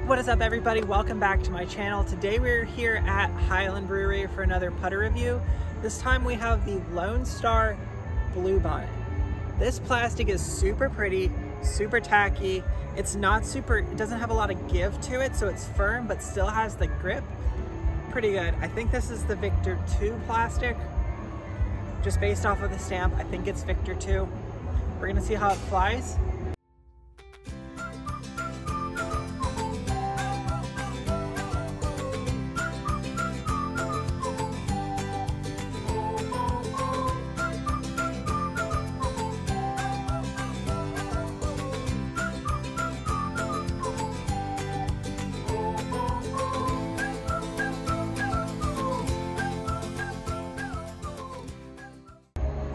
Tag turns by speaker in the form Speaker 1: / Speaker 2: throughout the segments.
Speaker 1: What is up, everybody? Welcome back to my channel. Today we're here at Highland Brewery for another putter review. This time we have the Lone Star Bluebonnet. This plastic is super pretty, super tacky. It doesn't have a lot of give to it, so it's firm but still has the grip. Pretty good. I think this is the Victor 2 plastic. Just based off of the stamp, I think it's Victor 2. We're gonna see how it flies.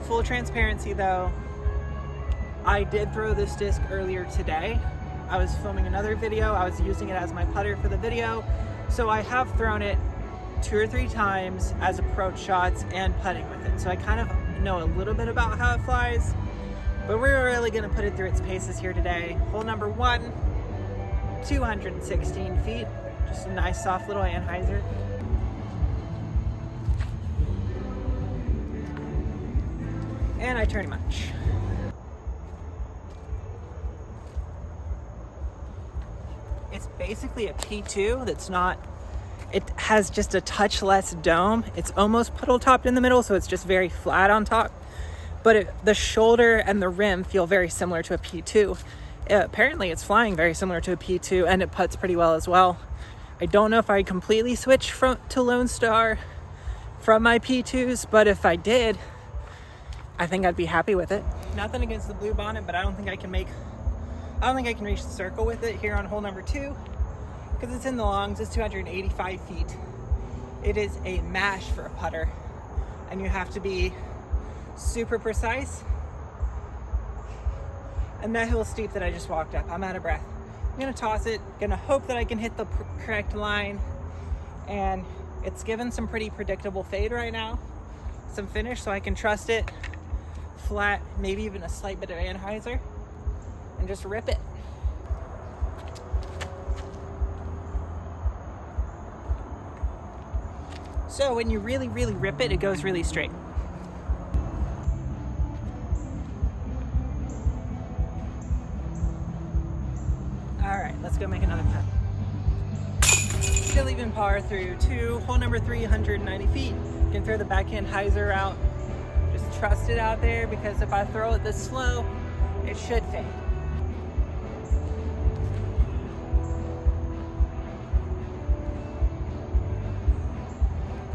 Speaker 1: Full transparency though, I did throw this disc earlier today. I was filming another video. I was using it as my putter for the video. So I have thrown it 2 or 3 times as approach shots and putting with it. So I kind of know a little bit about how it flies, but we're really gonna put it through its paces here today. Hole number 1, 216 feet. Just a nice soft little anhyzer. And I turn much. It's basically a P2 that's not, it has just a touch less dome. It's almost puddle topped in the middle, so it's just very flat on top. But the shoulder and the rim feel very similar to a P2. Apparently it's flying very similar to a P2 and it putts pretty well as well. I don't know if I completely switched to Lone Star from my P2s, but if I did, I think I'd be happy with it. Nothing against the Bluebonnet, but I don't think I can reach the circle with it here on hole number 2 because it's in the longs. It's 285 feet. It is a mash for a putter, and you have to be super precise. And that hill steep that I just walked up, I'm out of breath. I'm gonna toss it, gonna hope that I can hit the correct line, and it's given some pretty predictable fade right now, some finish, so I can trust it flat, maybe even a slight bit of anhyzer, and just rip it. So when you really rip it, it goes really straight. All right, let's go make another putt. Still even par through 2, hole number 3, 190 feet. You can throw the backhand hyzer out. Just trust it out there, because if I throw it this slow, it should fade.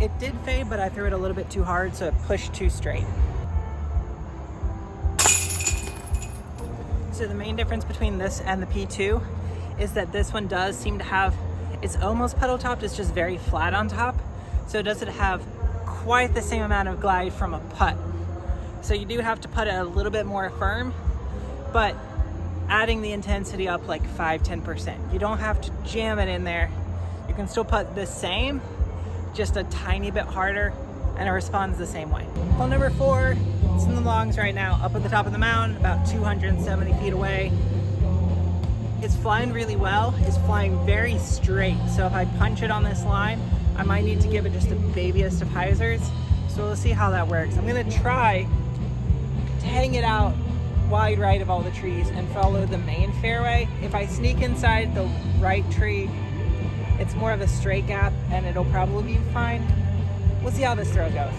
Speaker 1: It did fade, but I threw it a little bit too hard, so it pushed too straight. So the main difference between this and the P2 is that this one does seem to have, it's almost puddle topped, it's just very flat on top. So it doesn't have quite the same amount of glide from a putt. So you do have to putt it a little bit more firm, but adding the intensity up like 5-10%. You don't have to jam it in there. You can still putt the same, just a tiny bit harder, and it responds the same way. Hole number 4, it's in the longs right now, up at the top of the mountain, about 270 feet away. It's flying really well. It's flying very straight. So if I punch it on this line, I might need to give it just the babyest of hyzers. So we'll see how that works. I'm gonna try to hang it out wide right of all the trees and follow the main fairway. If I sneak inside the right tree, it's more of a straight gap and it'll probably be fine. We'll see how this throw goes.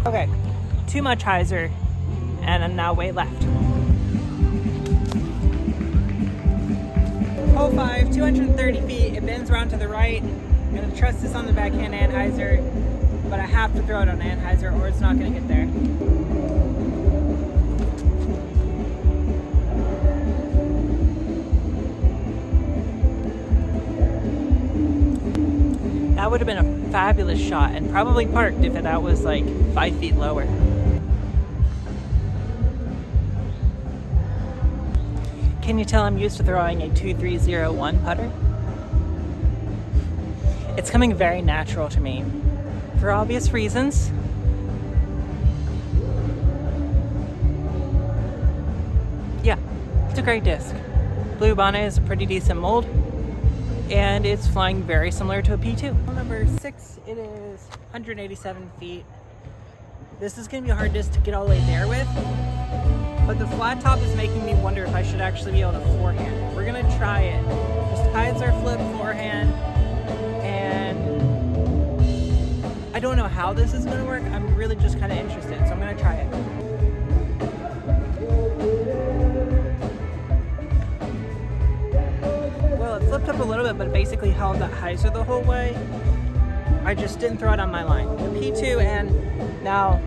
Speaker 1: Okay, too much hyzer, and I'm now way left. Hole 5, 230 feet, it bends around to the right. I'm gonna trust this on the backhand anhyzer, but I have to throw it on anhyzer or it's not gonna get there. That would have been a fabulous shot and probably parked if that was like 5 feet lower. Can you tell I'm used to throwing a 2-3-0-1 putter? It's coming very natural to me for obvious reasons. a great disc. Bluebonnet is a pretty decent mold, and it's flying very similar to a P2. Hole number 6, it is 187 feet. This is going to be a hard disc to get all the way there with, but the flat top is making me wonder if I should actually be able to forehand. We're going to try it. Just hyzer flip forehand, and I don't know how this is going to work. I'm really just kind of interested, so I'm going to try it. Well, it flipped up a little bit, but it basically held that hyzer the whole way. I just didn't throw it on my line. The P2 and now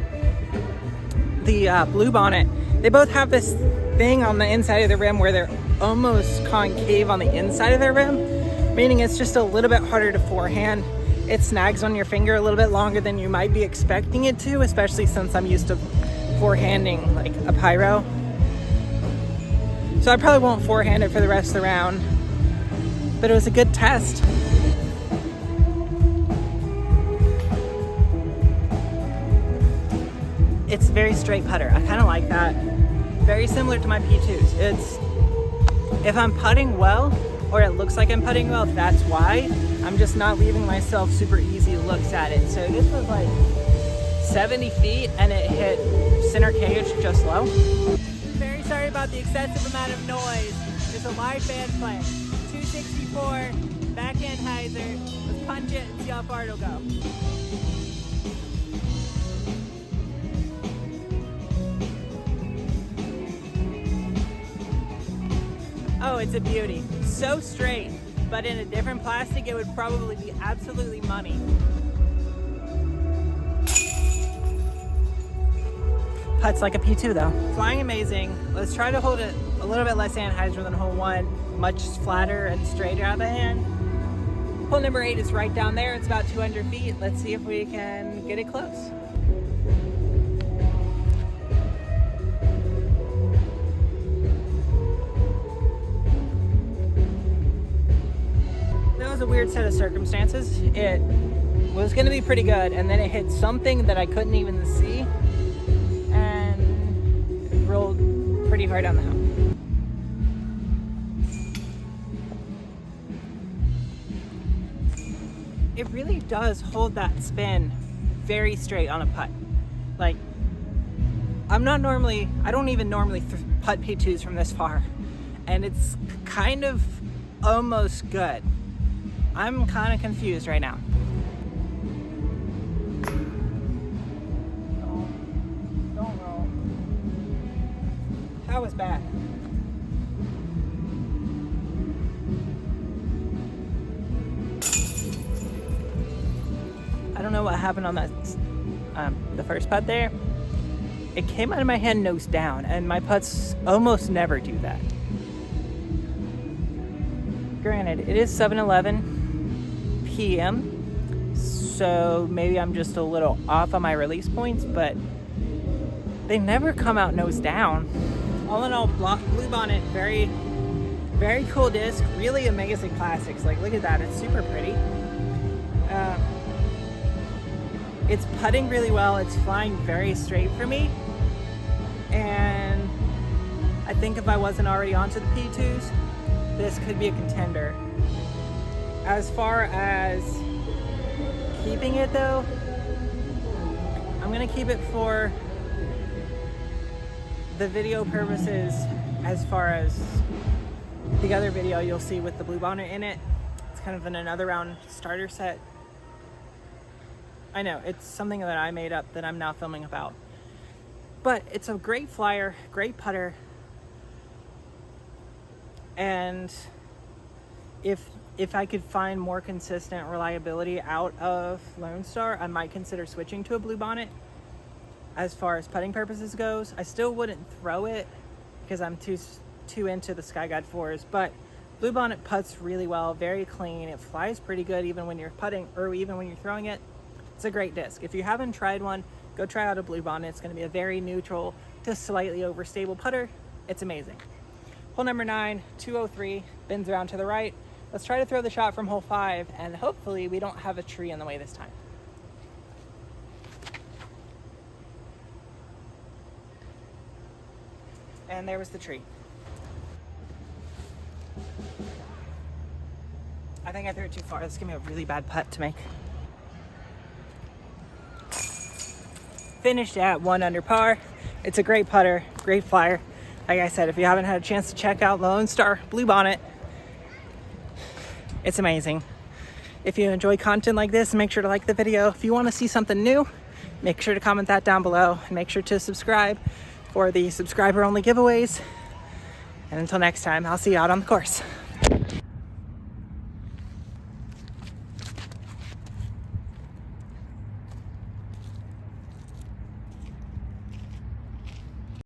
Speaker 1: the Bluebonnet, they both have this thing on the inside of the rim where they're almost concave on the inside of their rim, meaning it's just a little bit harder to forehand. It snags on your finger a little bit longer than you might be expecting it to, especially since I'm used to forehanding like a pyro. So I probably won't forehand it for the rest of the round, but it was a good test. It's very straight putter. I kind of like that. Very similar to my P2s. It's, if I'm putting well, or it looks like I'm putting well, that's why. I'm just not leaving myself super easy looks at it. So this was like 70 feet and it hit center cage just low. Very sorry about the excessive amount of noise. There's a live band playing. 264, backhand hyzer. Let's punch it and see how far it'll go. Oh, it's a beauty. So straight, but in a different plastic, it would probably be absolutely money. Putts like a P2 though. Flying amazing. Let's try to hold it a little bit less anhyzer than hole 1, much flatter and straighter out of the hand. Hole number 8 is right down there. It's about 200 feet. Let's see if we can get it close. A weird set of circumstances. It was going to be pretty good, and then it hit something that I couldn't even see and it rolled pretty hard down the hill. It really does hold that spin very straight on a putt. Like, I don't even normally putt P2s from this far, and it's kind of almost good. I'm kind of confused right now. Don't roll. That was bad. I don't know what happened on that, the first putt there. It came out of my hand nose down, and my putts almost never do that. Granted, it is 7:11 p.m. so maybe I'm just a little off on my release points, but they never come out nose down. All in all, Bluebonnet, very, very cool disc, really amazing plastics. Like, look at that, it's super pretty. It's putting really well, it's flying very straight for me, and I think if I wasn't already onto the P2s, this could be a contender. As far as keeping it though, I'm gonna keep it for the video purposes. As far as the other video you'll see with the Bluebonnet in it, it's kind of an another round starter set. I know, it's something that I made up that I'm now filming about. But it's a great flyer, great putter, and if I could find more consistent reliability out of Lone Star, I might consider switching to a Bluebonnet. As far as putting purposes goes, I still wouldn't throw it because I'm too into the Sky Guide 4s, but Bluebonnet putts really well, very clean. It flies pretty good even when you're putting or even when you're throwing it. It's a great disc. If you haven't tried one, go try out a Bluebonnet. It's going to be a very neutral to slightly overstable putter. It's amazing. Hole number 9, 203, bends around to the right. Let's try to throw the shot from hole 5, and hopefully we don't have a tree in the way this time. And there was the tree. I think I threw it too far. This is gonna be a really bad putt to make. Finished at 1 under par. It's a great putter, great flyer. Like I said, if you haven't had a chance to check out Lone Star Bluebonnet, it's amazing. If you enjoy content like this, make sure to like the video. If you want to see something new, make sure to comment that down below, and make sure to subscribe for the subscriber only giveaways. And until next time, I'll see you out on the course.